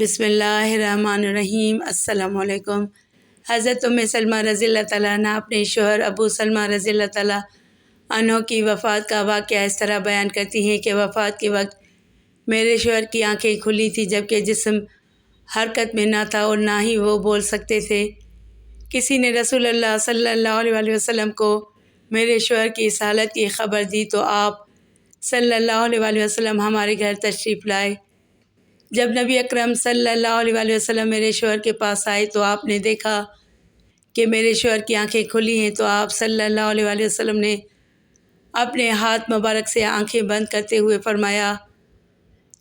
بسم اللہ الرحمن الرحیم۔ السلام علیکم۔ حضرت سلمہ رضی اللہ تعالیٰ عنہ اپنے شوہر ابو سلمہ رضی اللہ تعالیٰ عنہ کی وفات کا واقعہ اس طرح بیان کرتی ہیں کہ وفات کے وقت میرے شوہر کی آنکھیں کھلی تھیں جبکہ جسم حرکت میں نہ تھا اور نہ ہی وہ بول سکتے تھے۔ کسی نے رسول اللہ صلی اللہ علیہ وسلم کو میرے شوہر کی اس حالت کی خبر دی تو آپ صلی اللہ علیہ وسلم ہمارے گھر تشریف لائے۔ جب نبی اکرم صلی اللہ علیہ وسلم میرے شوہر کے پاس آئے تو آپ نے دیکھا کہ میرے شوہر کی آنکھیں کھلی ہیں تو آپ صلی اللہ علیہ وسلم نے اپنے ہاتھ مبارک سے آنکھیں بند کرتے ہوئے فرمایا،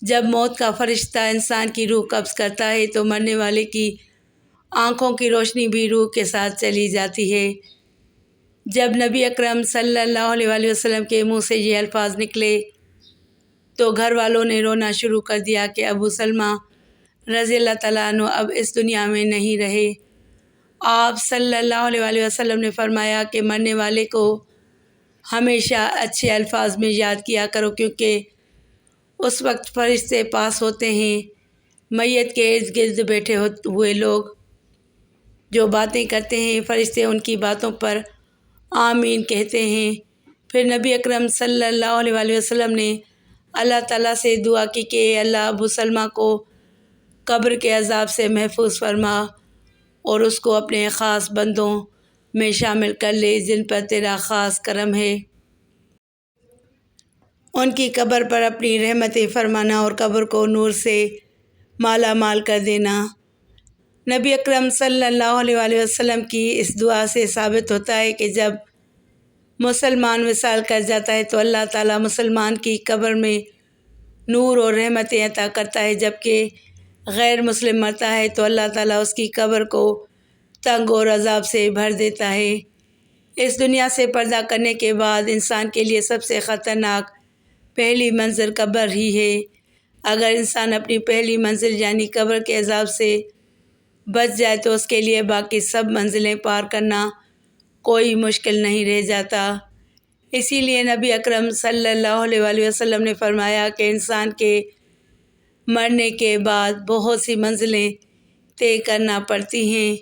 جب موت کا فرشتہ انسان کی روح قبض کرتا ہے تو مرنے والے کی آنکھوں کی روشنی بھی روح کے ساتھ چلی جاتی ہے۔ جب نبی اکرم صلی اللہ علیہ وسلم کے منہ سے یہ الفاظ نکلے تو گھر والوں نے رونا شروع کر دیا کہ ابو سلمہ رضی اللہ تعالیٰ عنہ اب اس دنیا میں نہیں رہے۔ آپ صلی اللہ علیہ وسلم نے فرمایا کہ مرنے والے کو ہمیشہ اچھے الفاظ میں یاد کیا کرو کیونکہ اس وقت فرشتے پاس ہوتے ہیں۔ میت کے ارد گرد بیٹھے ہوئے لوگ جو باتیں کرتے ہیں فرشتے ان کی باتوں پر آمین کہتے ہیں۔ پھر نبی اکرم صلی اللہ علیہ وسلم نے اللہ تعالیٰ سے دعا کی کہ اے اللہ ابو سلمہ کو قبر کے عذاب سے محفوظ فرما اور اس کو اپنے خاص بندوں میں شامل کر لے جن پر تیرا خاص کرم ہے۔ ان کی قبر پر اپنی رحمتیں فرمانا اور قبر کو نور سے مالا مال کر دینا۔ نبی اکرم صلی اللہ علیہ وسلم کی اس دعا سے ثابت ہوتا ہے کہ جب مسلمان وصال کر جاتا ہے تو اللہ تعالیٰ مسلمان کی قبر میں نور اور رحمتیں عطا کرتا ہے، جبکہ غیر مسلم مرتا ہے تو اللہ تعالیٰ اس کی قبر کو تنگ اور عذاب سے بھر دیتا ہے۔ اس دنیا سے پردہ کرنے کے بعد انسان کے لیے سب سے خطرناک پہلی منزل قبر ہی ہے۔ اگر انسان اپنی پہلی منزل یعنی قبر کے عذاب سے بچ جائے تو اس کے لیے باقی سب منزلیں پار کرنا کوئی مشکل نہیں رہ جاتا۔ اسی لیے نبی اکرم صلی اللہ علیہ وسلم نے فرمایا کہ انسان کے مرنے کے بعد بہت سی منزلیں طے کرنا پڑتی ہیں،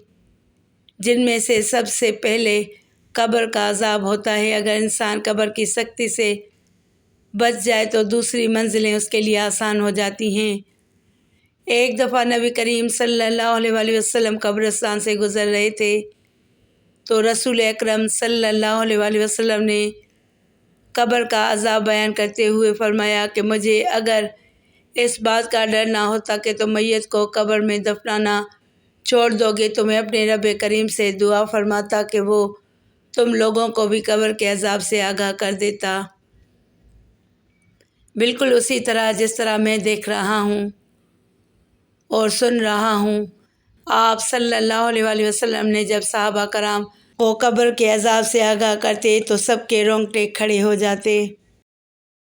جن میں سے سب سے پہلے قبر کا عذاب ہوتا ہے۔ اگر انسان قبر کی سختی سے بچ جائے تو دوسری منزلیں اس کے لیے آسان ہو جاتی ہیں۔ ایک دفعہ نبی کریم صلی اللہ علیہ وسلم قبرستان سے گزر رہے تھے تو رسول اکرم صلی اللہ علیہ وسلم نے قبر کا عذاب بیان کرتے ہوئے فرمایا کہ مجھے اگر اس بات کا ڈر نہ ہوتا کہ تم میت کو قبر میں دفنانا چھوڑ دو گے تو میں اپنے رب کریم سے دعا فرماتا کہ وہ تم لوگوں کو بھی قبر کے عذاب سے آگاہ کر دیتا، بالکل اسی طرح جس طرح میں دیکھ رہا ہوں اور سن رہا ہوں۔ آپ صلی اللہ علیہ وسلم نے جب صحابہ کرام کو قبر کے عذاب سے آگاہ کرتے تو سب کے رونگٹے کھڑے ہو جاتے۔